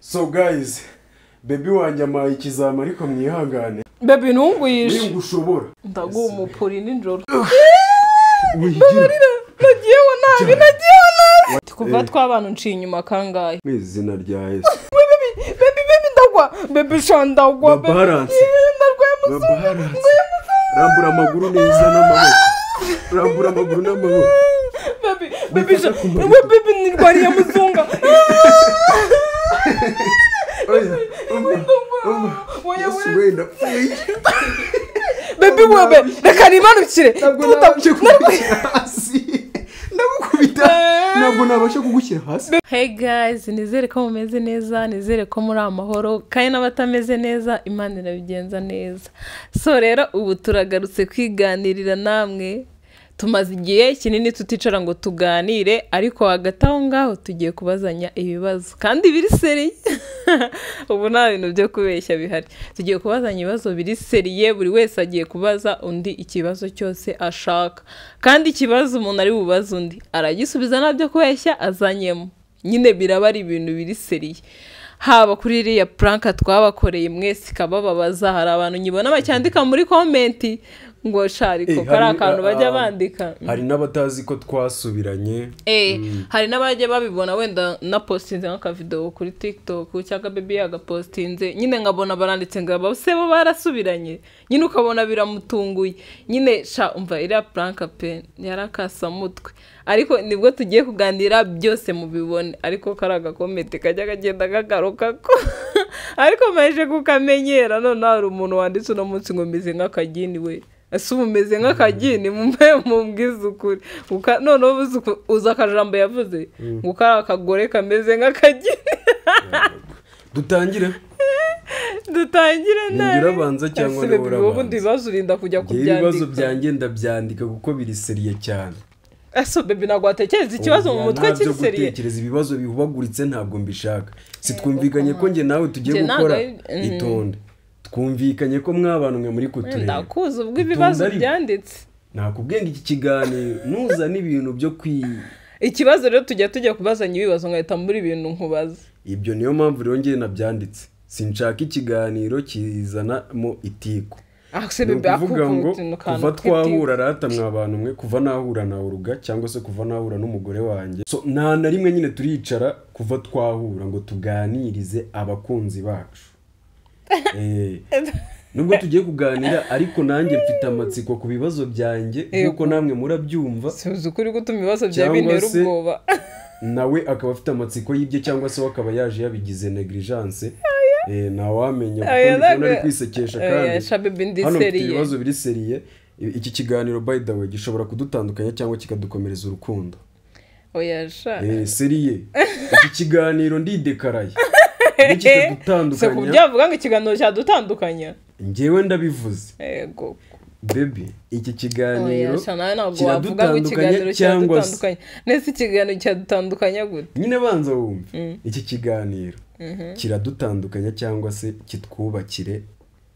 So guys, baby wanjye amaye ikizama ariko mwihangane. Baby ntunguyishe. Ni ngushobora. Ndaguha umupuri ninjoro. Wigira. Nagiyeho nabi. Kuva tw'abantu nciye inyuma kangaye. Mu izina rya Yesu. Baby ndagwa. Baby shandagwa. Balance. Balance. Rambura amaguru neza n'amaboko. Rambura amaguru n'amaboko. Baby nirwariye muzunga. Wenda. Baby webe reka nimanukire. Ntabwo nabasha kugushyira hasi. Hey guys, nizere ko mumeze neza, nizere ko muri amahoro, kandi n'abatameze neza Imana irabigenza neza. So rero ubu turagarutse kwiganirira namwe. Tumaze igihe kinini tuticara ngo tuganire, ariko hagati aho ngaho tugiye kubazanya ibibazo kandi biri seri. Ubu nta bintu byo kubeshya bihari. Tugiye kubazanya ibibazo biri seriye, buri wese agiye kubaza undi ikibazo cyose ashaka. Kandi ikibazo umuntu ari bubaza undi aragisubiza nabyo kubeshya azanyemo. Nyine biraba ari ibintu biri seriye. Haba kuri iriya prank twabakoreye mwese kabababaza, hari abantu nyibona bacyandika muri comment ngo shariko kari akantu bajya bandika. Hari n'abatazi ko twasubiranye. Hari n'abajya babibona wenda na postinze nka video kuri TikTok cyangwa baby yaga postinze, nyine nkabona baranditse ngo bose bo barasubiranye, nyine ukabona biramutunguye. Nyine sha umva iriya prank pe yarakasa mutwe, ariko nibwo tugiye kuganira byose mubibone. Ariko karaga comment kajya kagenda gagaruka ko ariko maje kukamenyera. None hari umuntu wanditse no munsi ngo meze nk'akagini we. Ese umeze nk'akagini mumbwiza ukuri. None uza akajambo yavuze ngo kari akagore kameze nk'akagini. Dutangire nawe. Ngira banza cyangwa ni urabanza. Ubundi bibazo urinda kujya kubyandika. Ibibazo byanjye ndabyandika kuko biri seriye cyane. Ese baby nagwa atekereza ikibazo mu mutwe kiri seriye. Gutekereza ibibazo bihubaguritse ntabwo mbishaka. Sitwumvikanye ko nge nawe tugiye gukora itonde. Twumvikanye ko mwabantu mwe muri kutureba. Ndakuza ubwo ibibazo byanditse. Nakubwenga iki kiganiro nuza n'ibintu byo ikibazo rero tujya kubazanya ibibazo ngahita muri ibintu nkubaza. Ibyo niyo mpamvu rero ngiye nabyanditse. Sinshaka ikiganiro kizana mu itiko. Kuvuga ngo kuva twahura rata mwabantu mwe, kuva nahura na uruga cyangwa se kuva nahura n'umugore wanjye. So nta na rimwe nyine turicara kuva twahura ngo tuganirize abakunzi bacu. Nubwo tugiye kuganira ariko nanjye mfite amatsiko ku bibazo byanjye nkuko namwe murabyumva. Suzi ukuri gutuma ibibazo bya bintera ubwoba. Nawe akaba afite amatsiko y'ibye cyangwa se akaba yaje yabigize negligence. Ntawamenya kuko ndikubona ari kwisekesha kandi hano mfite ibibazo biri seriye. Iki kiganiro by the way gishobora kudutandukanya cyangwa kikadukomereza urukundo. Oya sha. Seriye. Iki kiganiro ndidekaraye. Se kubyavuga ngo ikiganiro cyadutandukanya. Njyewe ndabivuze. Yego. Baby, iki kiganiro kiradutandukanya cyangwa se nese ikiganiro cyadutandukanya gute? Nyine banza wumve. Iki kiganiro kiradutandukanya cyangwa se kitwubakire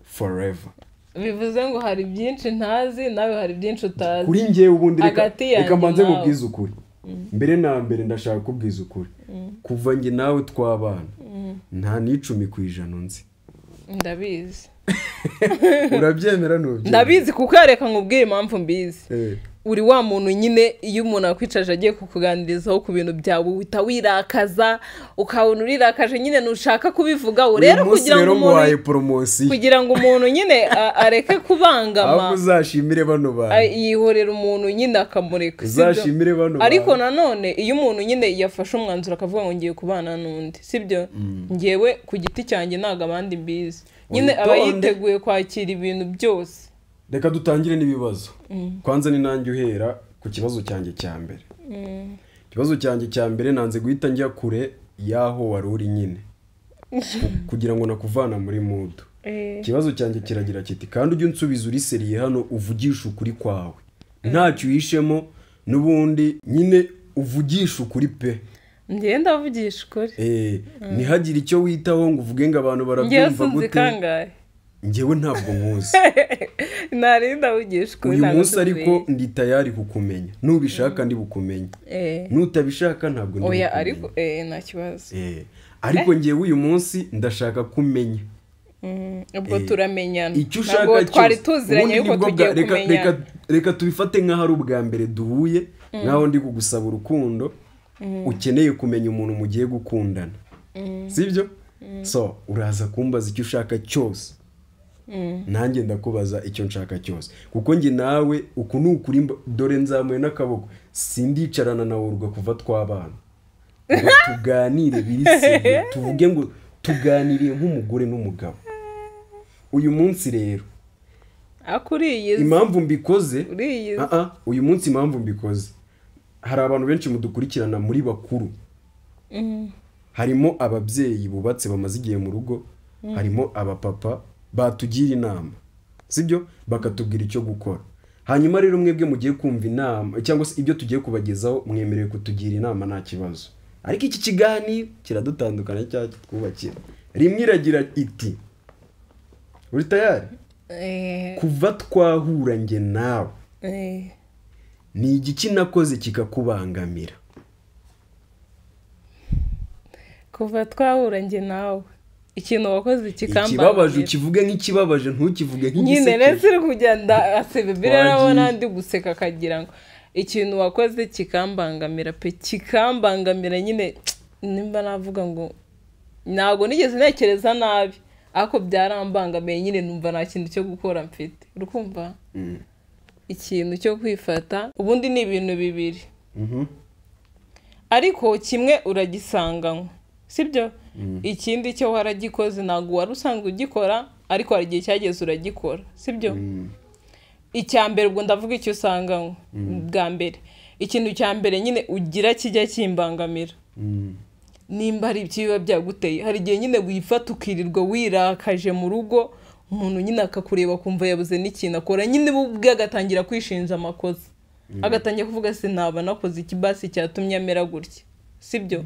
forever. Bivuze ngo hari byinshi ntazi, nawe hari byinshi utazi. Kuri njyewe ubundi reka mbanze mubwiza ukuri. Mbere na mbere ndashaka kubwiza ukuri. Kuva nge nawe twabana nta n'icumi ku ijana nzi. Ndabizi. Urabyemera n'ubyo? Ndabizi kuko yareka nkubwire impamvu mbizi. Uri wa muntu nyine iyo umuntu akwicaje agiye kukuganirizaho ku bintu byawe uhita wirakaza, ukabona urirakaje nyine nushaka kubivuga. Rero kugira ngo umuntu nyine areke kubangama, ahubwo uzashimire bano bantu. Yihorera umuntu nyine akamureka. Uzashimire bano bantu. Ariko nanone iyo umuntu nyine yafashe umwanzuro akavuga ngo ngiye kubana n'undi, sibyo? Ngewe ku giti cyanjye ntago abandi mbizi. Nyine aba yiteguye kwakira ibintu byose. Reka dutangire n'ibibazo. Kwanza ni nanjye uhera ku kibazo cyanjye cya mbere. Ikibazo cyanjye cya mbere nanze guhita njya kure yaho wari uri nyine. Kugira ngo nakuvana muri mood. Ikibazo cyanjye kiragira kiti kandi ujye unsubiza uri seriye hano uvugisha ukuri kwawe. Ntacyo yishemo nubundi nyine uvugisha ukuri pe. Ngenda avugisha ukuri. Ntihagire icyo witaho ngo uvuge ngo abantu barabyumva gute. Njyewe ntabwo nkuzi. Narinda ugisha kuri uyu munsi ariko ndi tayari kukumenya. Nubishaka ndi bukumenye. Nutabishaka ntabwo ndi. Oya ariko nta kibazo. ariko ngewe uyu munsi ndashaka kumenya ubwo turamenyana icyo ushaka twari tuziranye yuko tugiye kumenyana. reka tubifate nk'aho ari ubwa mbere duhuye nk'aho ndi kugusaba urukundo ukeneye kumenya umuntu mugiye gukundana sibyo so uraza kumbaza icyo ushaka cyose nanjye ndakubaza icyo nshaka cyose kuko njye nawe uku ni ukuri dore nzamuye n'akaboko sindicarana nawe urwa kuva twabana tuganire birisiye tuvuge ngo tuganiriye nk'umugore n'umugabo uyu munsi rero akuriye impamvu mbikoze uyu munsi impamvu mbikoze hari abantu benshi mudukurikirana muri bakuru harimo ababyeyi bubatse bamaze igihe mu rugo harimo abapapa batugira inama sibyo bakatubwira icyo gukora hanyuma rero mwebwe mugiye kumva inama cyangwa se ibyo tugiye kubagezaho mwemerewe kutugira inama nta kibazo ariko iki kiganiro kiradutandukana cyangwa twubakira rimwe iragira iti uri tayari kuva twahura njye nawe ni igiki nakoze kikakubangamira kuva twahura njye nawe ikintu wakoze kikambangamira ikibabaje ukivuge nk'ikibabaje ntukivuge nk'igisekeje nyine rero uri kugenda asebebire nabona ndi guseka akagira ngo ikintu wakoze kikambangamira pe kikambangamira nyine nimba navuga ngo ntabwo nigeze ntekereza nabi ariko byarambangamiye nyine numva nta kintu cyo gukora mfite urukumva ikintu cyo kwifata ubundi ni ibintu bibiri ariko kimwe uragisanganywe sibyo ikindi cyo waragikoze ntabwo wari usanzwe ugikora ariko hari igihe cyageze uragikora sibyo icya mbere ubwo ndavuga icyo usanganywe bwa mbere ikintu cya mbere nyine ugira kijya kimbangamira nimba hari ibiba byaguteye hari igihe nyine wifata ukirirwa wirakaje mu rugo umuntu nyine akakureba kumva yabuze n'ikintu akora nyine ubwe agatangira kwishinja amakosa agatangira kuvuga se naba nakoze ikibasi cyatumye amera gutya sibyo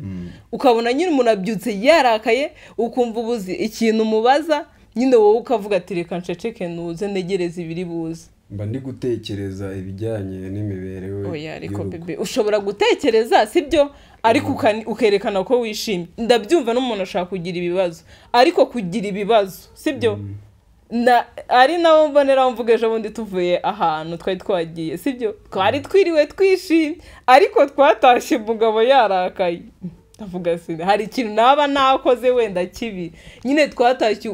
ukabona nyine umuntu abyutse yarakaye ukumva ubuzi ikintu umubaza nyine wowe ukavuga ati reka nceceke nuze negereze ibiri buze mba ndi gutekereza ibijyanye n'imibereho oya ariko bebe ushobora gutekereza sibyo ariko ukerekana ko wishimye ndabyumva n'umuntu ashaka kugira ibibazo ariko kugira ibibazo sibyo ari nawo mbonera mvuga ejo bundi tuvuye ahantu twari twagiye sibyo twari twiriwe twishimye ariko twatashye umugabo yarakaye ndavuga se hari ikintu naba nakoze wenda kibi nyine twatashye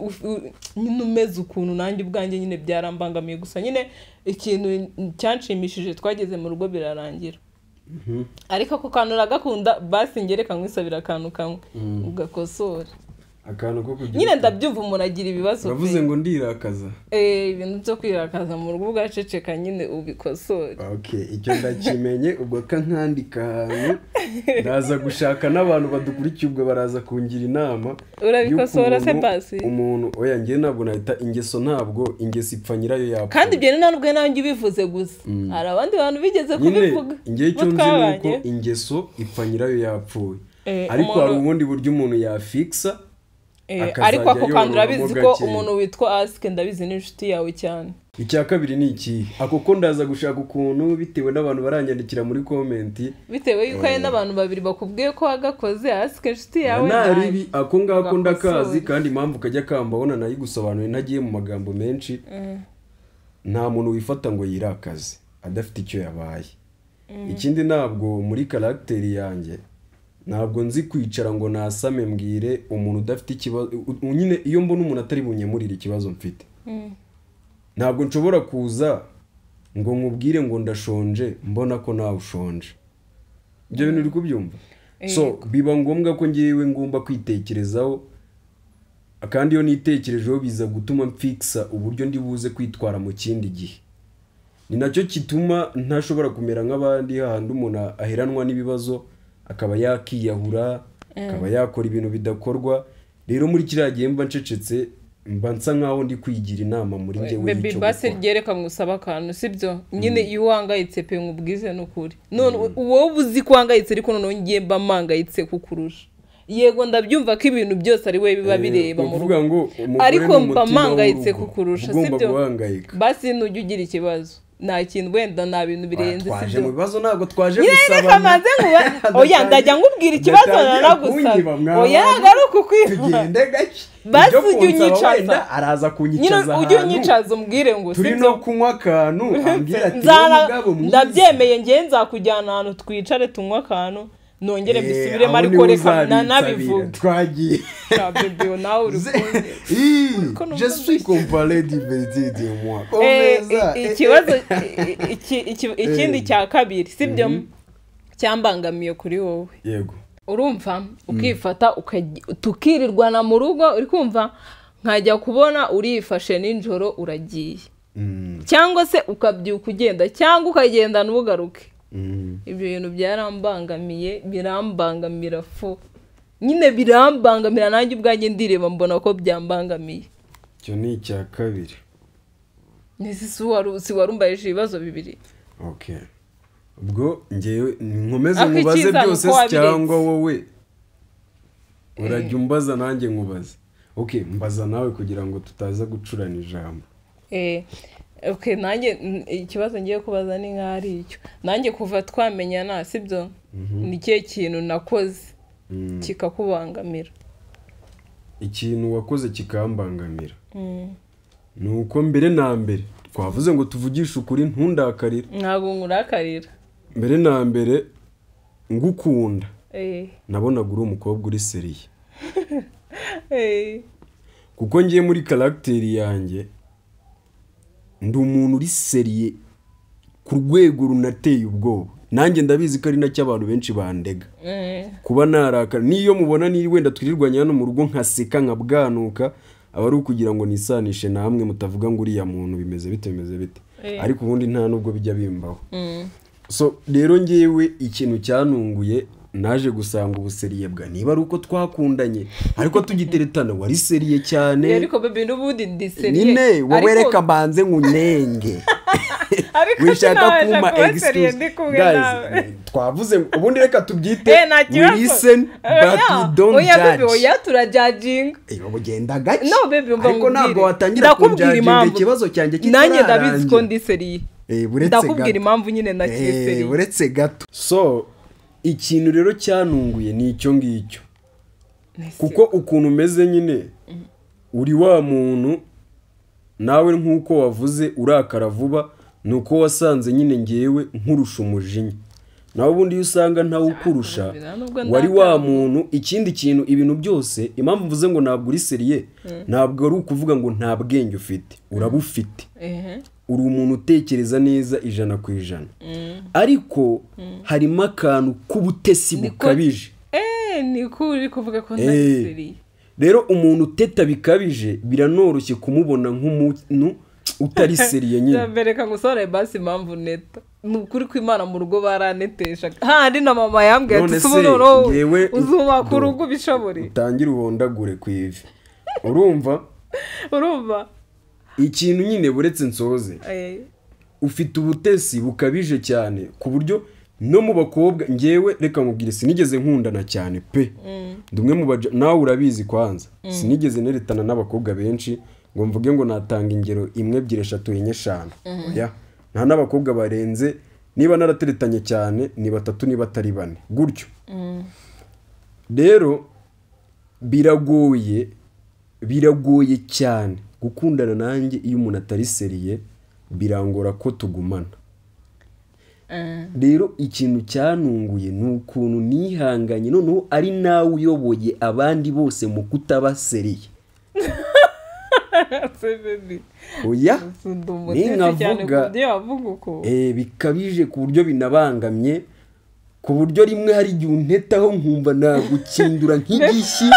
nyine umeze ukuntu nanjye ubwanjye nyine byarambangamiye gusa nyine ikintu cyanshimishije twageze mu rugo birarangira ariko ako kantu uragakunda basi ngereka nkwisabira akantu kamwe ugakosora akantu ko kugira nyine ndabyumva umuntu agira ibibazo uravuze ngo ndirakaza ibintu byo kwirakaza mu rugo ugaceceka nyine ubikosore icyo ndakimenye ubwo kankandika ahantu ndaza gushaka n'abantu badukurikiye ubwo baraza kungira inama urabikosora se basi umuntu oya ngiye ntabwo nahita ingeso ntabwo ingeso ipfa nyirayo yapfuye kandi ibyo ntabwo nanjye ubivuze gusa hari abandi bantu bigeze kubivuga ngiye cyo nzi nuko ingeso ipfa nyirayo yapfuye ariko hari ubundi buryo umuntu yafiksa ariko ako kandi urabizi ko umuntu witwa asike ndabizi n'inshuti yawe cyane icya kabiri ni iki ako ko ndaza gushaka ukuntu bitewe n'abantu baranyandikira muri komenti bitewe yuko hari n'abantu babiri bakubwiye ko wagakoze asike inshuti yawe naribi ako ngako ndakazi kandi impamvu kajya kambabona nayigusobanuye ntagiye mu magambo menshi nta muntu wifata ngo yirakaze adafite icyo yabaye ikindi ntabwo muri karagiteri yanjye ntabwo nzi kwicara ngo nasame mbwire umuntu udafite ikibazo nyine iyo mbona umuntu atari bunyemurire ikibazo mfite ntabwo nshobora kuza ngo nkubwire ngo ndashonje mbona ko nawe ushonje ibyo bintu uri kubyumva so biba ngombwa ko ngewe ngomba kwitekerezaho kandi iyo nitekerejeho biza gutuma mfikisa uburyo ndi buze kwitwara mu kindi gihe ni nacyo kituma ntashobora kumera nk'abandi hahandi umuntu aheranwa n'ibibazo akaba yakiyahura akaba yakora ibintu bidakorwa rero muri kiriya gihe mba ncecetse mba nsa nkaho ndi kwigira inama muri njyewe y'icyo gukora basi ryereka ngusaba akantu sibyo nyine iyo uhangayitse pe nkubwize n'ukuri none wowe uzi ko uhangayitse ariko noneho ngiye mba mpangayitse kukurusha yego ndabyumva ko ibintu byose ari we biba bireba mu rugo ariko mba mpangayitse kukurusha sibyo basi ntujya ugira ikibazo nta kintu wenda nta bintu birenze twaje mu bibazo ntabwo twaje gusaba reka maze ngo oya ndajya ngubwira ikibazo naragusaba oya garuka tugende gake basi ujye unyicaza araza kunyicaza ujye unyicaza umbwire ngo turi no kunywa akantu ambwira ati umugabo mwiza ndabyemeye ngiye nzakujyana ahantu twicare tunywa akantu nongere mbisubiremo ariko reka nabivuga twagiye bebe nawe uri kumwe je suis comparé diverti de moi ikibazo ikindi cya kabiri sibyo cyambangamiye kuri wowe yego urumva ukifata tukirirwana mu rugo uri kumva nkajya kubona urifashe ninjoro uragiye cyangwa se ukabyuka ugenda cyangwa ukagenda n'ugaruke ibyo bintu byarambangamiye birambangamira fu nyine birambangamira nanjye ubwanjye ndireba mbona ko byambangamiye cyo ni icya kabiri nisi warumbaje ibibazo bibiri okay ubwo ngewe nkomeze mubaze byose cyangwa wowe urajya umbaza nanjye nkubaze okay mbaza nawe kugira ngo tutaza gucurana ijambo okay nanjye ikibazo ngiye kubaza ni nk'ari icyo nanjye kuva twamenyana sibyo ni kihe kintu nakoze kikakubangamira ikintu wakoze kikambangamira nuko mbere na mbere twavuze ngo tuvugishe ukuri ntundakarira ntabwo nkurakarira mbere na mbere ngukunda nabonaga uri umukobwa uri seriye kuko ngiye muri karagiteri yanjye ndi umuntu uri seriye ku rwego runateye ubwoba nanjye ndabizi ko ari nacyo abantu benshi bandega kuba narakara niyo mubona ni wenda twirirwanya hano mu rugo nkaseka nkabwanuka aba ari ukugira ngo nisanishe namwe mutavuga ngo uriya muntu bimeze bite ariko ubundi nta nubwo bijya bimbaho so rero ngewe ikintu cyanunguye naje gusanga ubuseriye bwa niba ari uko twakundanye ariko tugiteretana wari seriye cyane ariko bebe n'ubundi ndi seriye nyine wowe reka mbanze nkunenge wishaka kuma excuse guys twavuze ubundi reka tubyite we listen but we don't judge oya bebe oya turajudging ugenda gake no bebe ariko ntabwo watangira kunjudginga ikibazo cyanjye nanjye ndabizi ko ndi seriye ndakubwira impamvu nyine nakiseriye uretse gato so ikintu rero cyanunguye ni icyo ngicyo kuko ukuntu umeze nyine uri wa muntu nawe nk'uko wavuze urakara vuba nuko wasanze nyine ngewe nkurusha umujinya nawe ubundi iyo usanga ntawe ukurusha wari wa muntu ikindi kintu ibintu byose impamvu mvuze ngo ntabwo uri seriye ntabwo ari ukuvuga ngo nta bwenge ufite urabufite uri umuntu utekereza neza 100%. Ariko harimo akantu k'ubutesi bukabije. Niko uri kuvuga ko ndaseriye. Rero umuntu uteta bikabije biranoroshye kumubona nk'umuntu utari seriye nyine. Bereka ngusore basi impamvu neta. Nukuri kw'Imana mu rugo baranetesha. Handi na mama yambwiye ati subonoro uzuma ku rugo bishobore. Utangira ubondagure kwivi. Urumva? Ikintu nyine buretse nsoze. Ufite ubutesi bukabije cyane ku buryo no mu bakobwa ngewe reka nkubwire sinigeze nkundana cyane pe. Ndumwe mu nawe urabizi kwanza. Sinigeze neretana n'abakobwa benshi ngo mvuge ngo natanga ingero 1 2 3 4 5. Oya. Nta n'abakobwa barenze niba narateretanye cyane ni 3 niba atari 4 gutyo. Rero biragoye cyane gukundana nanjye iyo umuntu atari seriye birangora ko tugumana. Rero ikintu cyanunguye nukuntu nihanganye noneho ari nawe uyoboye abandi bose mu kutaba seriye. Oya ninkavuga bikabije ku buryo binabangamye ku buryo rimwe hari igihe untetaho nkumva nagukindura nk'igishyi.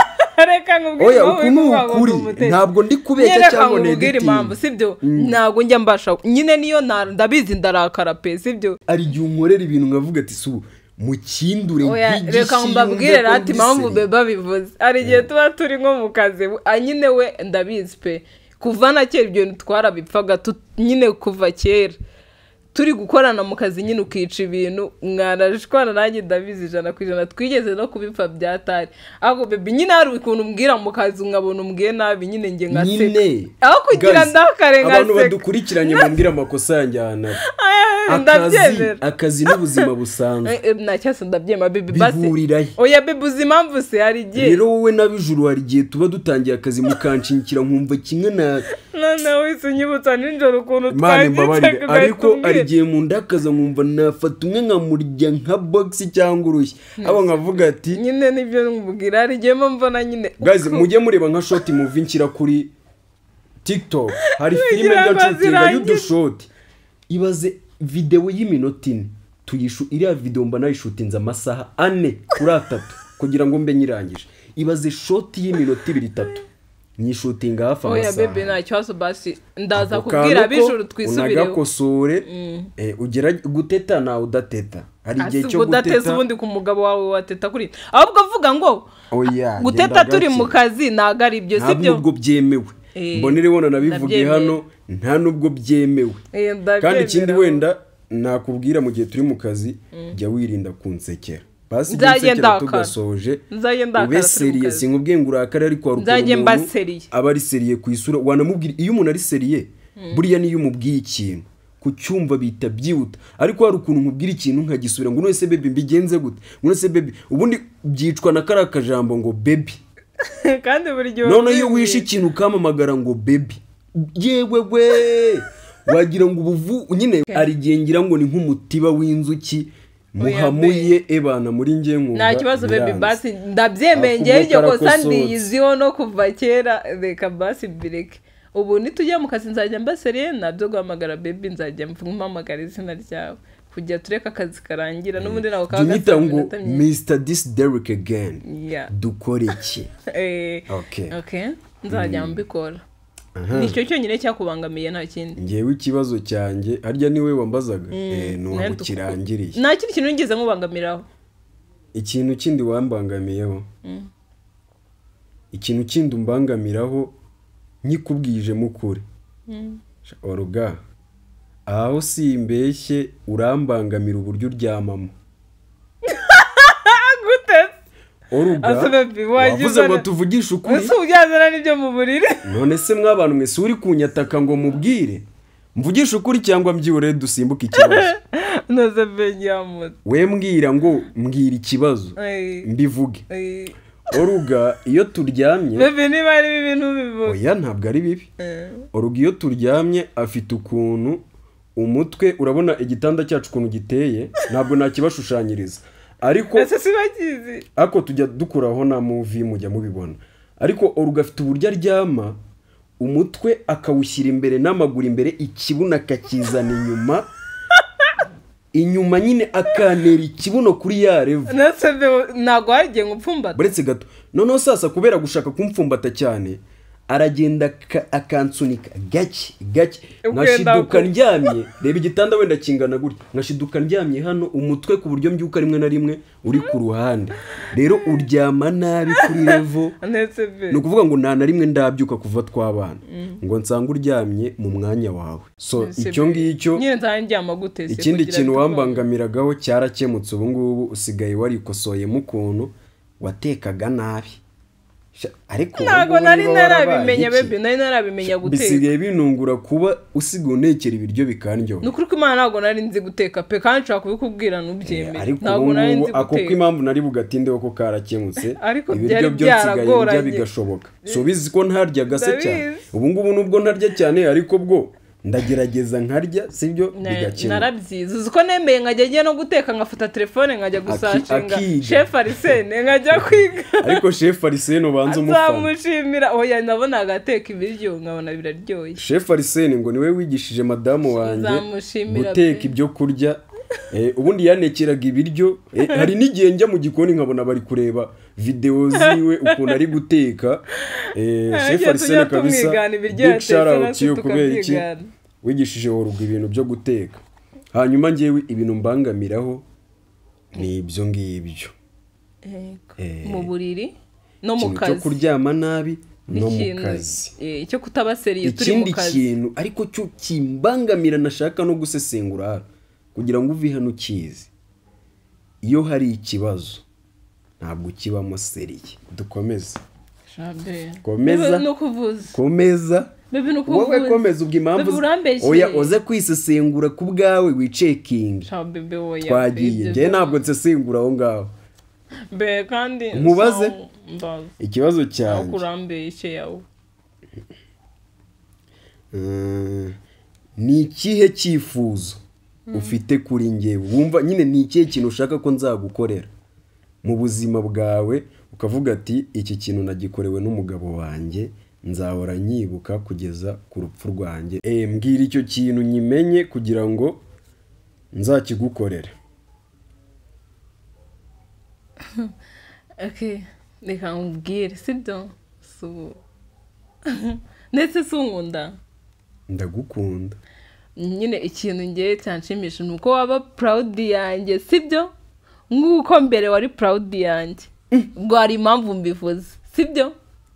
Oya ukuri ntabwo ndi kubeshya cyangwa impamvu sibyo ntabwo njya mbasha nyine niyo ndabizi ndarakara pe sibyo ari gihe unkorera ibintu nkavuga ati su mukindure nk'igishyi. Reka mbabwire ati impamvu beba bivuze ari gihe tuba turi nko mu kazi nyine we ndabizi pe kuva na kera ibyo twara bipfaga nyine kuva kera turi gukorana mu kazi nyine ukica ibintu mwanashwana nanjye ndabizi 100% twigeze no kubipfa byatari ahubwo baby nyine hari ukuntu umbwira mu kazi nkabona umbwiye nabi nyine nge ngaseka aho kugira ndakare ngaseka abantu badukurikiranye mumbwira amakosa yanjye hana akazi n'ubuzima busanzwe nacyase ndabyema baby basi oya baby uzimamvu se hari gihe rero wowe nabijuru hari gihe tuba dutangiye akazi mukancinkira nkumva kimwe na none wese nyibutsa ninjoro ukuntu twagiye ariko arigiye mu ndakaza nkumva nafata umwe nkamurya nka box cyangwa urushyi abo nkavuga ati nyine nibyo nkubwira arigiye mbona nyine guys mujye mureba nka short movie nshyira kuri TikTok hari filime y'agacutinga y'udushoti ibaze video y'iminota 4 tuyishu iriya video mba nayishutinze amasaha 4 kuri 3 kugira ngo mbe nyirangije ibaze short y'iminota 2-3 nyishutinga hafi amasaha oya baby nta cyaso basi ndaza kubwira bijuru twisubireho unagakosore ugera guteta na udateta hari gihe cyo guteta ubundi ku mugabo wawe wateta kuri ahubwo avuga ngo oya guteta turi mu kazi naga ari byo sibyo nubwo byemewe mbonere bona nabivuge hano nta nubwo byemewe kandi ikindi wenda nakubwira mu gihe turi mu kazi jya wirinda kunsekera basi nzagenda tugasoje ube seriye sinkubwiye ngo urakare ariko nzagenda seriye aba ari seriye ku isura wanamubwira iyo umuntu ari seriye buriya niyo umubwiye ikintu ku cyumva bita byihuta ariko hari ukuntu nkubwira ikintu nkagisubira ngo none baby mbigenze gute none baby ubundi byicwa na karaka jambo ngo baby kandi buri gihe none iyo wishe ikintu ukamamagara ngo baby yewe we wagira ngo ubuvu nyine ari gengira ngo ni nk'umutiba w'inzuki muhamuye ebana muri nge nkumva nta kibazo baby basi ndabyemengeye iryo kosa ndiyiziho no kuva kera reka basi bireke ubu nitujya mu kazi nzajya mbaseriye nabyo guhamagara baby nzajya mpamagara izina ryawe kujya tureka akazi karangira n'ubundi nawe kaga ngo Mr. This Derek again dukore iki okay nzajya mbikora nicyo cyonyine cyakubangamiye nta kindi ngewe ikibazo cyanjye harya niwe wambazaga nuko kirangiriye nta kindi kintu ngeze nkubangamiraho ikintu kindi wambangamiyeho ikintu kindi umbangamiraho nyikubwije mukuri oruga aho simbeshye urambangamira uburyo uryamamo wavuze ngo tuvugishe ukuri ese ujyazana n'ibyo mu buriri none se mwabantu mwese uri kunyataka ngo mubwire mvugishe ukuri cyangwa mbyibure dusimbuke ikibazo noze benyamuze we mbwira ngo mbwira ikibazo mbivuge oruga iyo turyamye bebe niba ari ibintu bivuga oya ntabwo ari bibi oruga iyo turyamye afite ukuntu umutwe urabona igitanda cyacu ukuntu giteye ntabwo nakibashushanyiriza ariko ako tujya dukuraho na movie mujya mubibona ariko oruga afite uburyo aryama umutwe akawushyira imbere n'amaguru imbere ikibuno akakizana inyuma nyine akanera ikibuno kuri ya revo ntabwo hagiye ngupfumbata buretse gato noneho sasa kubera gushaka kumfumbata cyane aragenda akansunika gake nkashiduka ndyamye reba igitanda wenda kingana gutya nkashiduka ndyamye hano umutwe ku buryo mbyuka rimwe na rimwe uri ku ruhande rero uryama nabi kuri revo ni ukuvuga ngo nta na rimwe ndabyuka kuva twabana ngo nsanga uryamye mu mwanya wawe so icyo ngicyo ikindi kintu wambangamiragaho cyarakemutse ubu ngubu usigaye warikosoyemo ukuntu watekaga nabi ariko ntago nari narabimenya baby nari narabimenya guteka bisigaye binungura kuba usigaye unekera ibiryo bikandyo nukuri ko Imana ntago nari nzi guteka pe kandi nshaka kubikubwira nubyemere ntago nari nzi guteka ako impamvu nari bugatindeho ko karakemutse ibiryo byo nsigaye njya bigashoboka so bizi ko ntaryaga se cyane ubu ngubu nubwo ntarya cyane ariko bwo ndagerageza nkarya sibyo bigakina narabyiza uko nemeye nkajya no guteka ngafata telefone nkajya gusashinga chef Arsene nkajya kwiga ariko chef Arsene ubanza umufana nzamushimira oya nabona agateka ibiryo nkabona biraryoye chef Arsene ngo niwe wigishije madamu wanjye guteka ibyo kurya ubundi yanekeraga ibiryo hari n'igihe njya mu gikoni nkabona bari kureba video ziwe ukuntu ari guteka chef Arsene kabisa big shout out yo kubera iki wigishije woruga ibintu byo guteka hanyuma ngewe ibintu mbangamiraho ni ibyo ngibyo mu buriri no mu kazi cyo kuryama nabi no mu kazi cyo kutaba seriye turi mu kazi. Ikindi kintu ariko cyo kimbangamira nashaka no gusesengura kugira ngo uve hano ukizi, iyo hari ikibazo ntabwo kibamo seriye. Dukomeze. Komeza. Wowe komeza ubwo impamvu oya oze kwisesengura ku bwawe wiceking. Twagiye nge ntabwo nsesengura aho ngaho. Kandi nkubaze ikibazo cyane kurambeshe yawe. Ni ikihe cyifuzo ufite kuri njyewe? Wumva nyine ni ikihe kintu ushaka ko nzagukorera mu buzima bwawe ukavuga ati iki kintu nagikorewe n'umugabo wanjye nzahora nyibuka kugeza ku rupfu rwanjye. Mbwira icyo kintu nyimenye kugira ngo nzakigukorere. Reka nkubwire sibyo ndetse si unkunda. Ndagukunda nyine ikintu ngiye cyanshimisha ni uko waba proud yanjye sibyo, nk'uko mbere wari proud yanjye. Ubwo hari impamvu mbivuze sibyo.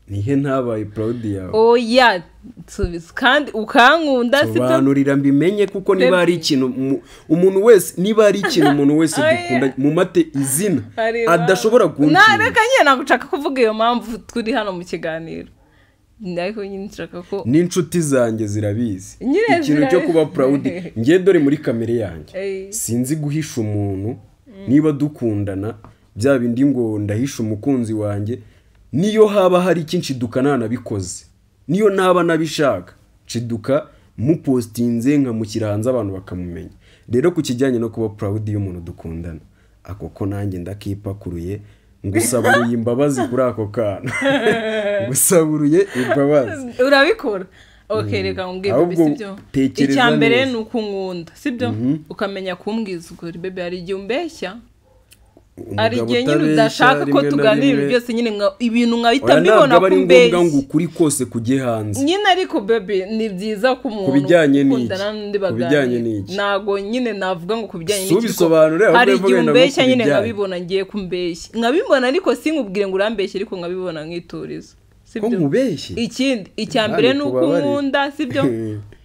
Nihe ntabaye proud yawe? Oya nsubiza kandi ukankunda sibyo. Sobanurira mbimenye kuko niba ari ikintu umuntu wese dukunda mu mate izina adashobora kunshinga. Reka nyine nagushaka kuvuga iyo mpamvu turi hano mu kiganiro. Ariko nyine nshaka ko n'inshuti zanjye zirabizi ikintu cyo kuba proud. Ngiye dore muri kamere yanjye sinzi guhisha umuntu. Niba dukundana bya bindi ngo ndahisha umukunzi wanjye, niyo haba hari ikinshi dukanana bikoze, niyo naba nabishaka ciduka mu postinze nkamushyira hanze abantu bakamumenya. Rero ku kijyanye no kuba proud y'umuntu dukundana, ako ko nanjye ndakipakuruye ngusaburuye imbabazi kuri ako kana. Ngusaburuye imbabazi. Urabikora? Reka nkubwire sibyo. Icya mbere ni uko unkunda sibyo, ukamenya kumbwiza ukuri. Bebe hari igihe umbeshya, ari igihe nyine udashaka ko tuganira byose nyine ibintu nkahita mbibona ko mbeshya. Ngombwa ngo ukuri kose kujye hanze nyine. Ariko bebe ni byiza ko umuntu ukundana n'undi baganira. Ntago nyine navuga ngo kubijyanye n'iki. Hari igihe umbeshya nyine nkabibona ngiye kumbeshya nkabibona, ariko sinkubwire ngo urambeshye, ariko nkabibona nkituriza sibyo. Ko nkubeshye. Ikindi icya mbere ni uko unkunda sibyo,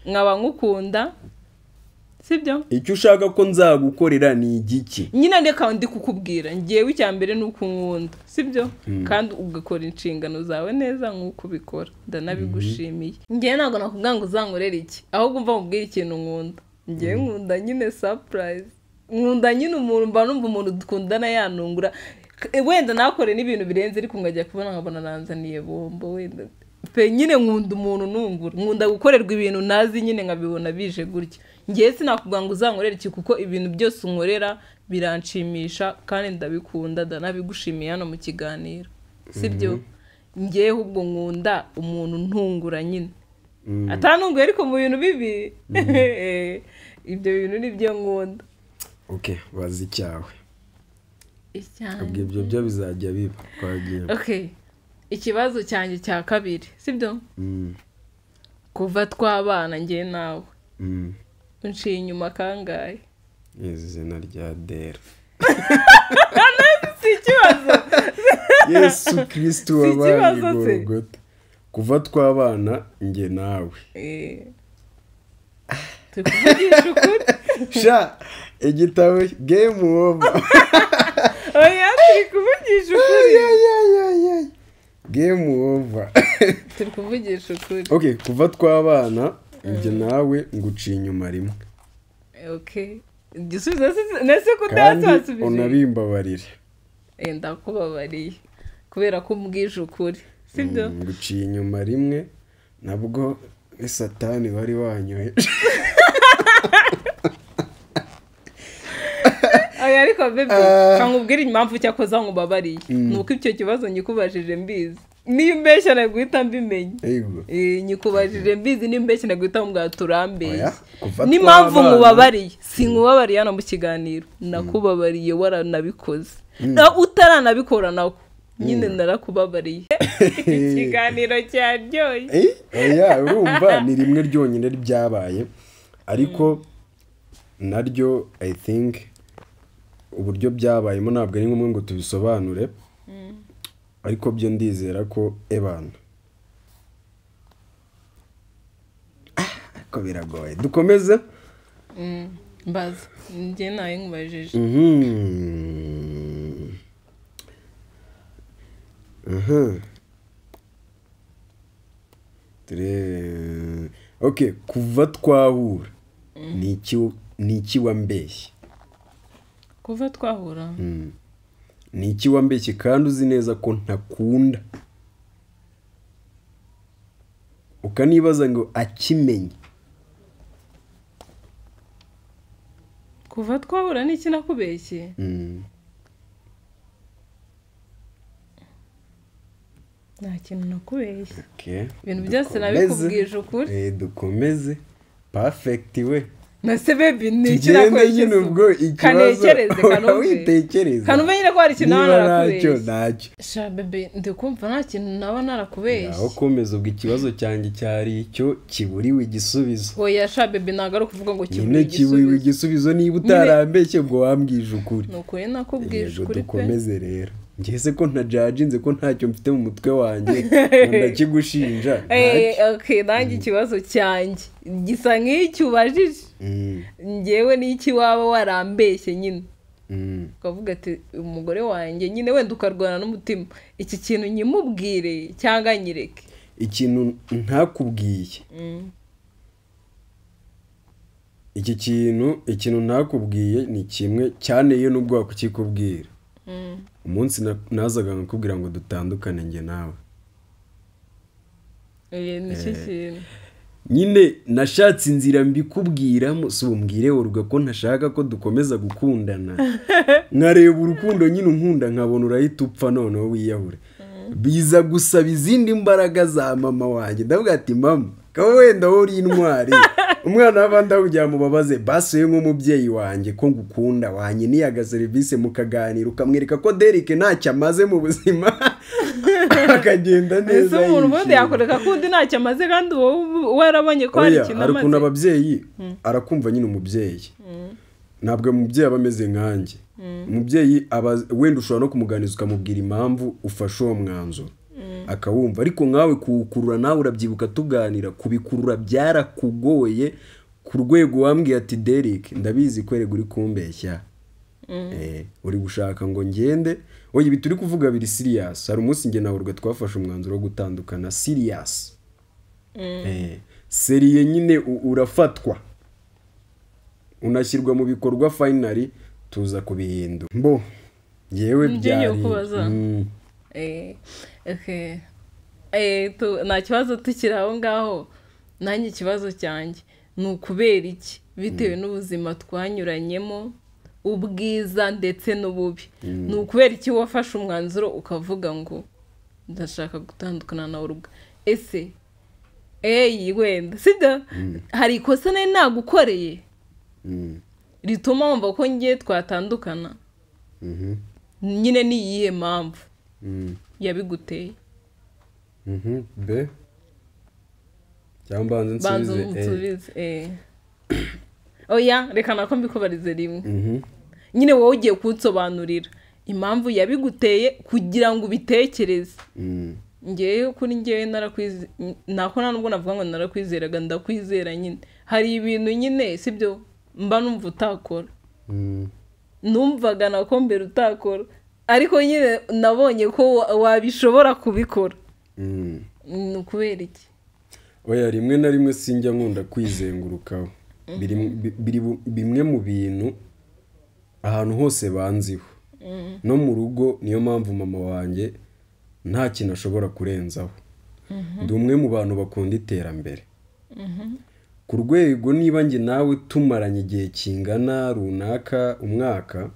nkaba nkukunda sibyo. Icyo ushaka ko nzagukorera ni igiki? Nyine reka ndi kukubwira ngiyewe icya mbere ni uko unkunda sibyo, kandi ugakora inshingano zawe neza nk'uko ubikora. Ndanabigushimiye. Ngiye ntabwo nakubwira ngo uzankorera iki, ahubwo mva mubwira ikintu nkunda. Ngiye nkunda nyine surprise. Nkunda nyine umuntu mba numva umuntu dukundana yanungura. Wenda nakore n'ibintu birenze ariko ngajya kubona nkabona nanzaniye bombo wenda. Nyine nkunda umuntu nungura. Nkunda gukorerwa ibintu nazi nyine nkabibona bije gutya. Ngiye sinakubwira ngo uzankorera iki kuko ibintu byose unkorera biranshimisha kandi ndabikunda. Ndanabigushimiye hano mu kiganiro sibyo. Ngiye ahubwo nkunda umuntu ntungura nyine, atanunguye ariko mu bintu bibi. Ibyo bintu nibyo nkunda. Bazi cyawe ibyo byo bizajya biba twagiye. Ikibazo cyanjye cya kabiri sibyo, kuva twabana ngiye nawe unciye inyuma kangahe? Izina rya Dera. Si ikibazo. Yesu Kristo wabaye Golgotha. Kuva twabana ngiye nawe. Tukuvugisha ukuri. Sha igitabo game over. Oya turi kuvugisha ukuri. Game over. Turi kuvugisha ukuri. Kuva twabana ngiye nawe nguciye inyuma rimwe. Igisubizo nese kutatwasubije. Kandi unabimbabarire. Ndakubabariye kubera ko mbwije ukuri sibyo. Nguciye inyuma rimwe nabwo ni Satani wari wanyoye. Ariko bebe kankubwira impamvu cyakoza nkubabariye nuko icyo kibazo nyikubajije mbizi. Niyo mbeshya naguhita mbimenye. Nyikubajije mbizi nimbeshya naguhita mbwa turambeye. N'impamvu nkubabariye sinkubabariye hano mu kiganiro, nakubabariye waranabikoze. Utaranabikora nako nyine narakubabariye. Ikiganiro cyaryoye. Urumva ni rimwe ryonyine byabaye, ariko naryo I think uburyo byabayemo ntabwo ari ngombwa ngo tubisobanure, ariko byo ndizera ko ebana ko biragoye dukomeze mbaza njye nawe nkubajije okay kuva twahura ni iki wambeshye kuva twahura ni iki wambeshye kandi uzi neza ko ntakunda ukanibaza ngo akimenye kuva twahura ni iki nakubeshye nta kintu nakubeshye ibintu byose nabikubwije ukuri dukomeze perfect we nase baby ni iki nakubeshye kanekereze kanumve nyine ko hari ikintu nawe narakubeshye sha baby ndikumva nta kintu naba narakubeshye aho komeza ubwo ikibazo cyanjye cyari icyo kiburiwe igisubizo oya sha baby ntago ari ukuvuga ngo kiburiwe igisubizo niba utarambeshye ngo wambwije ukuri nukuri nakubwije ukuri pe dukomeze rero ngeze ko ntajajinze ko ntacyo mfite mu mutwe wanjye ndakigushinja okay nanjye ikibazo cyanjye gisa nk'icyo ubajije ngewe n'iki waba warambeshye nyine ukavuga ati umugore wanjye nyine wenda ukarwana n'umutima iki kintu nyimubwire cyangwa nyireke ikintu ntakubwiye ikintu ntakubwiye ni kimwe cyane iyo n'ubwo wakukikubwira umunsi nazaga nkakubwira ngo dutandukane njye nawe ni iki kintu nyine nashatse inzira mbikubwiramo si umbwire uruga ko ntashaka ko dukomeza gukundana nkareba urukundo nyine unkunda nkabona urahita upfa noneho wiyahure biza gusaba izindi mbaraga za mama wanjye ndavuga ati mama kaba wenda wowe uri intwari umwana w'abandi awujya mubabaze basuye nk'umubyeyi wanjye ko ngukunda wanjye niyaga serivisi mukaganira ukamwereka ko Derek ntacyo amaze mu buzima akagenda neza ese umuntu ubundi yakoreka ko undi ntacyo amaze kandi wowe warabonye ko hari ikintu amaze ariko n'ababyeyi arakumva nyine umubyeyi ntabwo umubyeyi aba ameze nkanjye umubyeyi wenda ushobora no kumuganiza ukamubwira impamvu ufashe uwo mwanzuro akawumva ariko nkawe kuwukurura nawe urabyibuka tuganira kubikurura byarakugoye ku rwego wambwiye ati Derek ndabizi ko uri kumbeshya uri gushaka ngo ngende oya ibi turi kuvuga biri serious hari umunsi nge nawe twafashe umwanzuro wo gutandukana serious seriye nyine urafatwa unashyirwa mu bikorwa finally tuza kubihindura mbo yewe byari nta kibazo tukiri aho ngaho nanjye ikibazo cyanjye ni ukubera iki bitewe n'ubuzima twanyuranyemo ubwiza ndetse n'ububi ni ukubera iki wafashe umwanzuro ukavuga ngo ndashaka gutandukana nawe uruga ese wenda sida hari ikosa nari nagukoreye rituma wumva ko ngiye twatandukana nyine ni iyihe mpamvu yabiguteye be cyangwa nsubize oya reka nako mbikubarize rimwe nyine wowe ugiye kunsobanurira impamvu yabiguteye kugira ngo ubitekereze ngewe kuri ngewe nako nta nubwo navuga ngo narakwizeraga ndakwizera nyine hari ibintu nyine sibyo mba numva utakora numvaga nako mbere utakora ariko nyine nabonye ko wabishobora kubikora ni ukubera iki oya rimwe na rimwe sinjya nkunda kwizengurukaho bimwe mu bintu ahantu hose banziho no mu rugo niyo mpamvu mama wanjye nta kintu ashobora kurenzaho ndi umwe mu bantu bakunda iterambere ku rwego niba njye nawe tumaranye igihe kingana runaka umwaka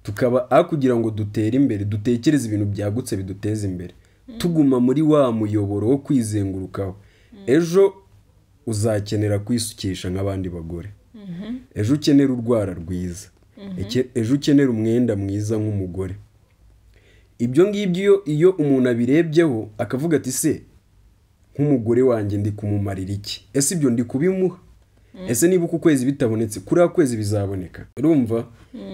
tukaba aho kugira ngo dutere imbere dutekereze ibintu byagutse biduteza imbere tuguma muri wa muyoboro wo kwizengurukaho ejo uzakenera kwisukisha nk'abandi bagore ejo ukenera urwara rwiza ejo ukenera umwenda mwiza nk'umugore ibyo ngibyo iyo umuntu abirebyeho akavuga ati se nk'umugore wanjye ndi kumumarira iki ese ibyo ndi kubimuha ese niba uku kwezi bitabonetse kuriya kwezi bizaboneka urumva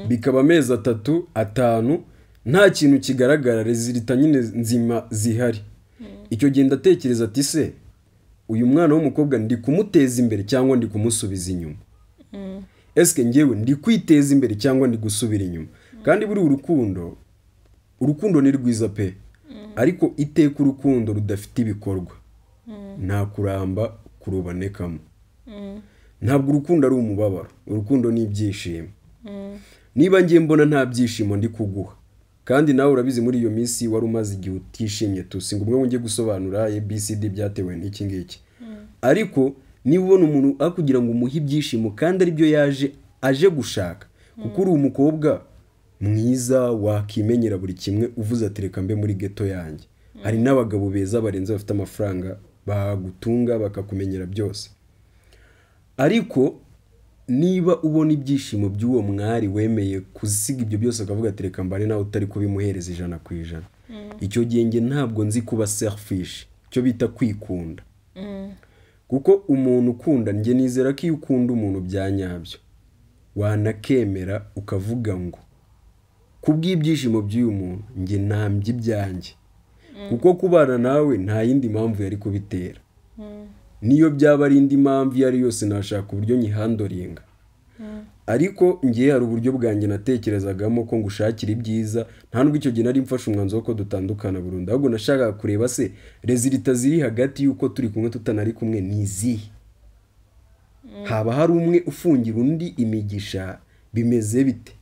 bikaba amezi 3 5 nta kintu kigaragara rezilita nyine nzima zihari icyo gihe ndatekereza ati se uyu mwana w'umukobwa ndi kumuteza imbere cyangwa ndi kumusubiza inyuma. Eske ngewe ndi kwiteza imbere cyangwa ndi gusubira inyuma. Kandi buri urukundo ni rwiza pe, ariko iteka urukundo rudafite ibikorwa nta kuramba kurubonekamo. Ntabwo urukundo ari umubabaro, urukundo ni ibyishimo. Niba ngiye mbona nta byishimo ndi kuguha, kandi nawe urabizi muri iyo minsi wari umaze igihe utishimye tusi ngo umwe ngiye gusobanura ABCD byatewe n'iki ngiki. Ariko niba ubona umuntu akugira ngo umuhe ibyishimo kandi ari byo aje gushaka, kuko uri umukobwa mwiza wakimenyera buri kimwe uvuze ati reka mbe muri ghetto yanjye. Hari n'abagabo beza barenze bafite amafaranga bagutunga bakakumenyera byose. Ariko niba ubona ibyishimo by'uwo mwari wemeye kuziga ibyo byose akavuga ati reka mbane nawe utari kubimuhereza 100%, icyo gihe nge ntabwo nzi kuba selfish, cyo bita kwikunda. Kuko umuntu ukunda, nge nizera ko iyo ukunda umuntu byanyabyo wanakemera ukavuga ngo kubw'ibyishimo by'uyu muntu nge nambye ibyanjye, kuko kubana nawe nta yindi mpamvu yari kubitera. Niyo byaba ari indi mpamvu iyo ari yose nashaka uburyo nyihandoringa. Ariko ngiye hari uburyo bwanjye natekerezagamo ko ngushakira ibyiza, nta nubwo icyo gihe nari mfashe umwanzuro ko dutandukana burundu, ahubwo nashakaga kureba se resulta ziri hagati y'uko turi kumwe tutanari kumwe ni izihe. Haba hari umwe ufungira undi imigisha, bimeze bite?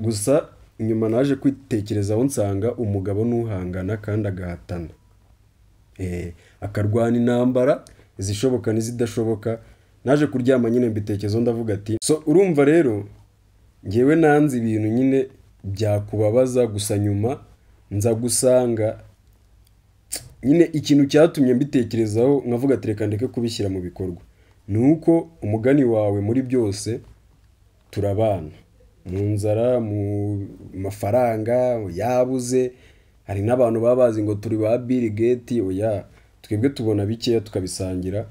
Gusa inyuma naje kwitekerezaho nsanga umugabo nuhangana kandi agahatana, akarwana intambara izishoboka n'izidashoboka. Naje kuryama nyine mbitekerezo ndavuga ati so urumva rero ngewe nanze ibintu nyine byakubabaza, gusa nyuma nza gusanga nyine ikintu cyatumye mbitekerezaho nkavuga ati reka ndeke kubishyira mu bikorwa, nuko umugani wawe muri byose turabana, mu nzara, mu mafaranga yabuze. Hari n'abantu babazi ngo turi ba Bill Gates, oya twebwe tubona bikeya tukabisangira,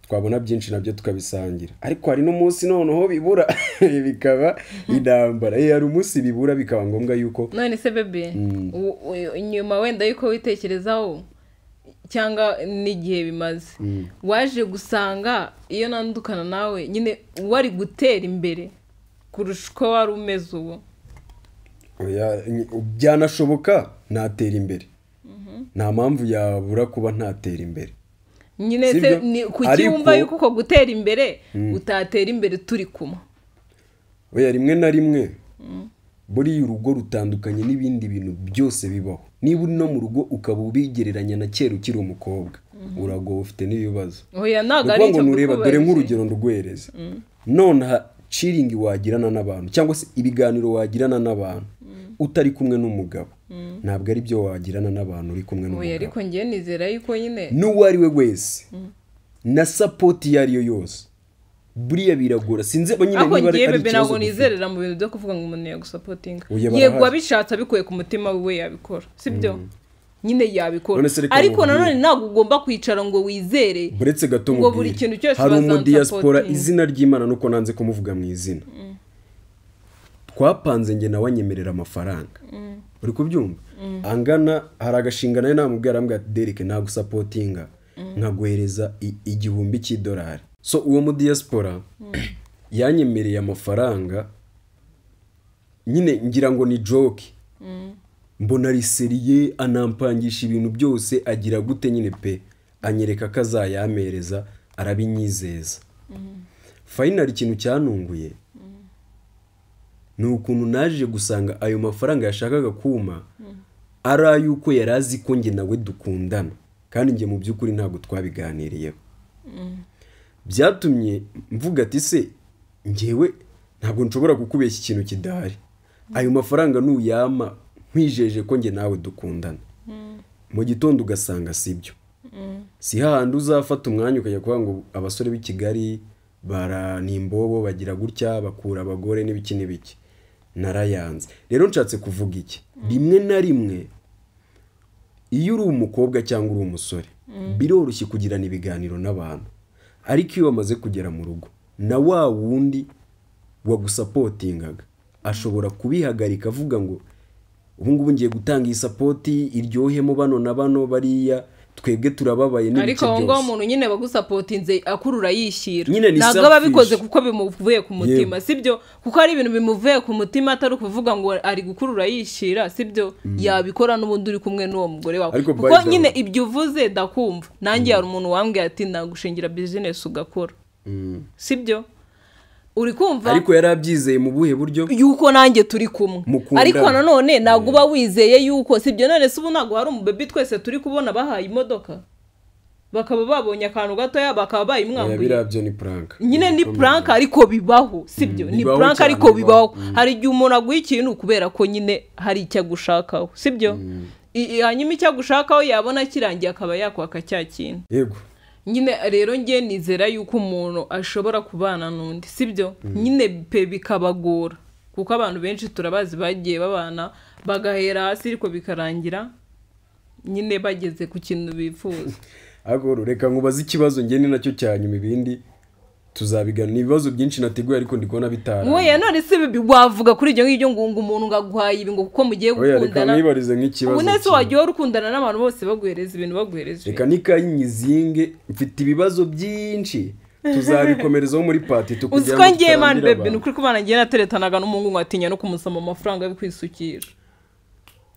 twabona byinshi nabyo tukabisangira. Ariko hari n'umunsi noneho bibura bikaba intambara. Hari umunsi bibura bikaba ngombwa yuko none se bebe inyuma wenda yuko witekerezaho cyangwa n'igihe bimaze waje gusanga iyo nandukana nawe nyine wari gutera imbere kurusha uko wari umeze ubu. Byanashoboka natera imbere, nta mpamvu yabura kuba ntatera imbere nyine se kuki wumva yuko uko gutera imbere utatera imbere turi kumwe. Oya rimwe na rimwe buri urugo rutandukanye n'ibindi bintu byose bibaho. Niba uri no mu rugo ukaba ubigereranya na kera ukiri umukobwa, urago ufite n'ibibazo. Oya ntago ari cyo nureba, dore nk'urugero ndugwereza. None chilling wagirana n'abantu cyangwa se ibiganiro wagirana n'abantu utari kumwe n'umugabo, ntabwo ari byo wagirana n'abantu uri kumwe n'umugabo. Oya ariko ngiye nizera yuko nyine n'uwo ari we wese na support yariyo yose buriya biragora. Sinze nyine niba ari bebe ntabwo nizerera mu bintu byo kuvuga ngo umuntu yagusupportinga. Yego wabishatse abikuye ku mutima wiwe yabikora, sibyo? Nyine yabikora. Ariko nanone ntabwo ugomba kwicara ngo wizere buretse gato ngo buri kintu cyose hari mu diaspora izina ry'Imana nuko nanze kumuvuga mu izina. Twapanze nge nawe anyemerera amafaranga, uri kubyumva? Angana hari agashinga nawe namubwira arambwira ati Derek nagusupportinga nkaguhereza $1,000. So uwo mu diaspora yanyemereye amafaranga nyine ngira ngo ni joke, mbona ari seriye, anampangisha ibintu byose, agira gute nyine pe, anyereka ko azayamereza, arabinyizeza. Finally ikintu cyanunguye ni ukuntu naje gusanga ayo mafaranga yashakaga kuma ari ayuko yarazi ko nge nawe dukundana, kandi nge mu by'ukuri ntabwo twabiganiriyeho. Byatumye mvuga ati se ngewe ntabwo nshobora kukubeshya ikintu kidahari. Ayo mafaranga nuyama nkwijeje ko nge nawe dukundana, mu gitondo ugasanga sibyo. Si hahandi uzafata umwanya ukajya kuvuga ngo abasore b'i Kigali baranimbobo bagira gutya bakura abagore n'ibiki n'ibiki. Narayanze. Rero nshatse kuvuga iki, rimwe na rimwe iyo uri umukobwa cyangwa uri umusore biroroshye kugirana ibiganiro n'abantu, ariko iyo wamaze kugera mu rugo na wa wundi wagusupportingaga ashobora kubihagarika avuga ngo ubu ngubu ngiye gutanga iyi support iryohemo bano na bano bariya, twebwe turababaye n'ibice ariko aho ngaho byose umuntu nyine bagusapotinze akurura yishyira Nyine ni ntabwo aba selfish. abikoze kuko bimuvuye ku mutima sibyo kuko ari ibintu bimuvuye ku mutima atari ukuvuga ngo ari gukurura yishyira sibyo yabikora n'ubundi uri kumwe n'uwo mugore wawe Ariko by kuko the nyine way- ibyo uvuze ndakumva nanjye hari umuntu wambwiye ati nagushingira business ugakora sibyo uri kumva ariko yari abyizeye mu buhe buryo yuko nanjye turi kumwe Mukundana. ariko nanone ntabwo uba wizeye yuko sibyo none se ubu ntabwo hari umubebi twese turi kubona bahaye imodoka bakaba babonye akantu gatoya bakaba Oya, bayimwambuye biriya byo ni prank nyine ni prank ariko bibaho sibyo ni bibaho prank cyane, ariko bibaho. bibaho hari igihe umuntu aguha ikintu kubera ko nyine hari icyo agushakaho sibyo hanyuma icyo agushakaho yabona kirangiye akaba yakwaka cya kintu yego nyine rero njye nizera yuko umuntu ashobora kubana n'undi sibyo nyine pe bikabagora kuko abantu benshi turabazi bagiye babana bagahera hasi ariko bikarangira nyine bageze ku kintu bifuza agoro reka nkubaze ikibazo njye ni nacyo cyanyuma ibindi tuzabigana ni ibibazo byinshi nateguye ariko ndi kubona bitara wowe none se bibi wavuga kuri ibyo ngibyo ngo umuntu ngaguhaye ibi ngo kuko mugiye oya reka gukundana mwibarize nk'ikibazo ubu nese kimwe. wagiye urukundana n'abantu bose baguhereza ibintu baguhereza reka nikanyizinge mfite ibibazo byinshi tuzabikomerezaho muri pati uzi ko ngiye mani bebe ni ukuri ko bana ngiye nateretanaga n'umuhungu ngo atinya no kumusaba amafaranga yo kwisukisha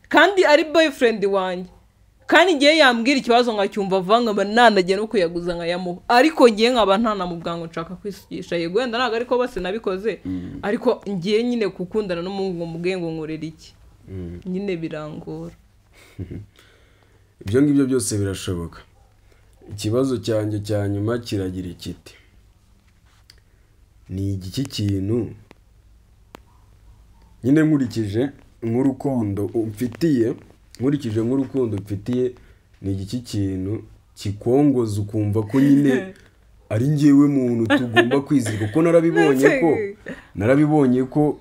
kandi ari boyfriend wanjye kandi ngiye yambwira ikibazo nkacyumva vanga mba nanagiye no kuyaguza nkayamuha ariko ngiye nkaba ntanamubwira ngo nshaka kwisukisha yego wenda ntabwo ariko bose nabikoze ariko ngiye nyine gukundana n'umuhungu ngo mubwiye ngo nkorera iki nyine birangora ibyo ngibyo byose birashoboka ikibazo cyanjye cya nyuma kiragira ikiti ni igiki kintu nyine nkurikije nk'urukundo mfitiye ni igiki kintu kikongoza ukumva ko nyine ari njyewe muntu tugomba kwizirika kuko narabibonye ko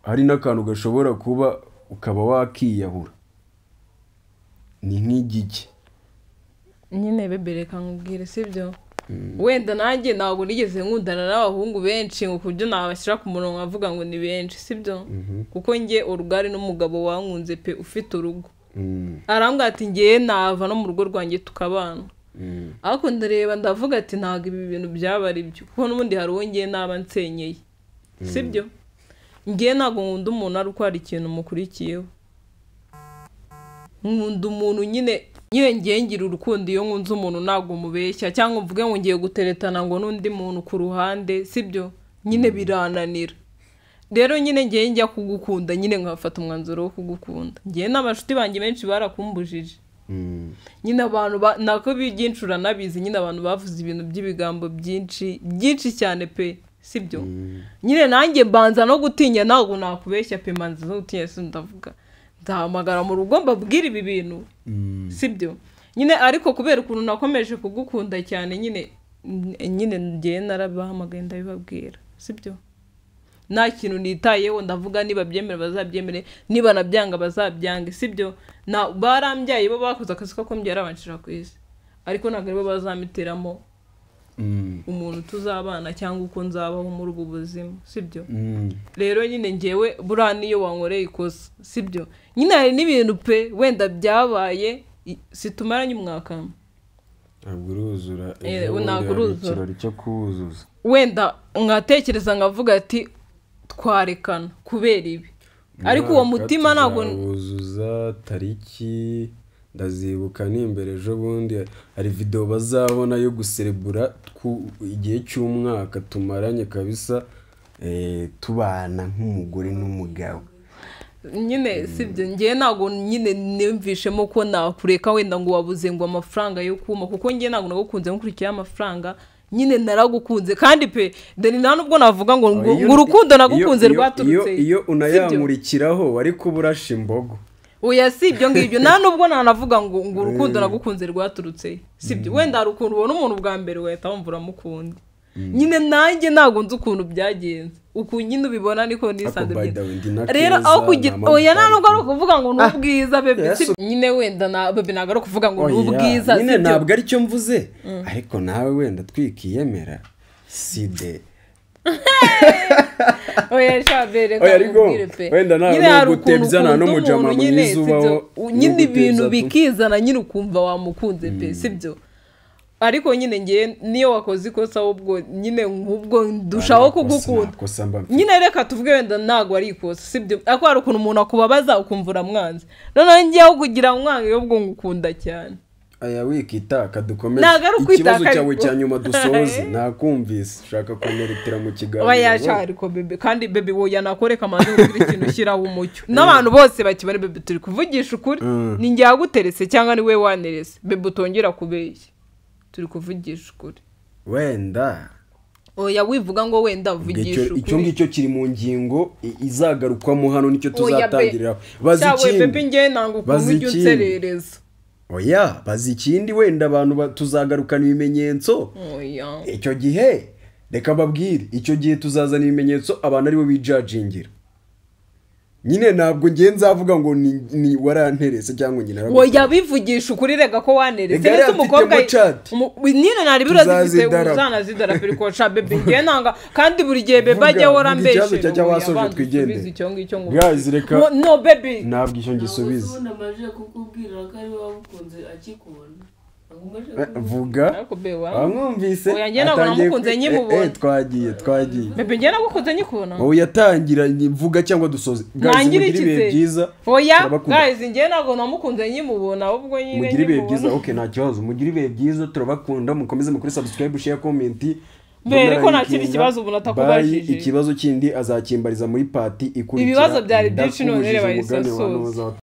hari n'akantu gashobora kuba ukaba wakiyahura ni nk'igiki nyine bebe reka nkubwire sibyo wenda nanjye ntabwo nigeze nkundana n'abahungu benshi ngo kubyo nabashyira ku murongo avuga ngo ni benshi sibyo kuko njye urugari n'umugabo wankunze pe ufite urugo arambwira ati ngiye nava no mu rugo rwanjye tukabana ariko ndareba ndavuga ati ntabwo ibi bintu byaba ari byo kuko n'ubundi hari uwo ngiye naba nsenyeye sibyo ngiye ntabwo nkunda umuntu ari uko hari ikintu mukurikiyeho nkunda umuntu nyine ngiye ngira urukundo iyo nkunze umuntu ntabwo mubeshya cyangwa mvuge ngo ngiye guteretana ngo n'undi muntu ku ruhande sibyo nyine birananira rero nyine ngiye njya kugukunda nyine nkafata umwanzuro wo kugukunda ngiye n'abashuti banjye benshi barakumbujije nyine abantu nako byinshi uranabizi nyine abantu bavuze ibintu by'ibigambo byinshi cyane pe sibyo nyine nanjye mbanza no gutinya ntabwo nakubeshya pe mbanza no gutinya ndavuga ndahamagara mu rugo mbabwira ibi bintu sibyo nyine ariko kubera ukuntu nakomeje kugukunda cyane nyine ngiye narabahamagaye ndabibabwira sibyo nta kintu nitayeho ndavuga niba byemera bazabyemere niba nabyanga bazabyange sibyo barambyaye bo bakoze akazi ko mbyara abanshira ku isi ariko ntabwo aribo bazamiteramo umuntu tuzabana cyangwa uko nzabaho muri ubu buzima sibyo rero nyine ngewe buriya niyo wankoreye ikosa sibyo nyine hari n'ibintu pe wenda byabaye situmaranye umwaka ntabwo uruzura ntabwo uruzura ikirori cyo kuwuzuza wenda nkatekereza nkavuga ati twarekana kubera ibi ariko uwo mutima ntabwo wuzuza tariki ndazibuka n'imbere ejo bundi hari video bazabona yo guserebura igihe cy'umwaka tumaranye kabisa tubana nk'umugore n'umugabo nyine sibyo ngiye ntabwo nyine nimvishemo ko nakureka wenda ngo wabuze ngo amafaranga yo kuma kuko ngiye ntabwo nagukunze nkurikiye amafaranga nyine naragukunze kandi pe deni nta nubwo navuga ngo urukundo nagukunze rwaturutse iyo unayamurikiraho wari kuburasha imbogo oya si ibyo ngibyo nta nubwo nanavuga ngo urukundo nagukunze rwaturutse sibyo wenda hari ukuntu ubona umuntu bwa mbere wahita wumva uramukunda nyine nanjye ntabwo nzi ukuntu byagenze uku nyine ubibona niko nisanze byiza rero aho kugira oya nta nubwo ari ukuvuga ngo ni ubwiza bebe nyine wenda bebe ntabwo ari ukuvuga ngo ni ubwiza nyine ntabwo aricyo mvuze ariko nawe wenda twikiyemera side oya shabere Oya, ariko kamubwire pe wenda nawe nyine hari ukuntu gutebya no mujama mwiza ubaho nyine ibintu bikizana nyine ukumva wamukunze pe sibyo ariko nyine ngiye niyo wakoze ikosa ubwo nyine nk'ubwo ndushaho kugukunda nyine reka tuvuge wenda ntago ari ikosa sibyo ariko hari ukuntu umuntu akubabaza ukumva uramwanze noneho ngiyeho kugira umwange ubwo ngukunda cyane aya wikita kadukomeze ikibazo cyawe cya nyuma dusoze nakumvise ushaka kumeretera mu kiganiro oya cyariko bebe kandi bebe woya nakoreka manze kugira ikintu ushyiraho umucyo n'abantu bose bakibare bebe turi kuvugisha ukuri ni ngiye aguteretse cyangwa ni we wanerese bebe utongera kubeshya turi kuvugisha ukuri wenda oya wivuga ngo wenda uvugisha ukuri icyo ngicyo kiri mu ngingo izagarukwamo hano nicyo tuzatangirira bazikindi bebe ngiye nango kumujya unserereza oya bazikindi wenda abantu tuzagarukana ibimenyetso icyo gihe reka babwire icyo gihe tuzazana ibimenyetso abantu ari bo bijajingira nyine ntabwo ngiye nzavuga ngo ni waranterese cyangwa nyine oya bivugisha ukuri rega ko wanerese ndetse umukobwa nyine nari birazifite uzana zidara periko cha bebe ngiye nanga kandi buri gihe bebe ajya hora mbeshe ikibazo cyajya wasoje twigende guys reka no baby ntabwo icyo ngisubiza namaje kukubwira ko ari wabukunze akikubona vuga wamwumvise oya njye ntabwo namukunze nyimubona twagiye bebe njye nagukunze nyikubona oya yatangira vuga cyangwa dusoze guys mugire ibihe byiza oya guys njye ntabwo namukunze nyimubona ahubwo nyine mugire ibihe byiza okay nta kibazo mugire ibihe byiza turabakunda mukomeze mukuri subscribe share comment mbere ko nta kindi kibazo ubu natakubajije ikibazo kindi azakimbariza muri party ikurikira ibibazo byari byinshi none reba isoso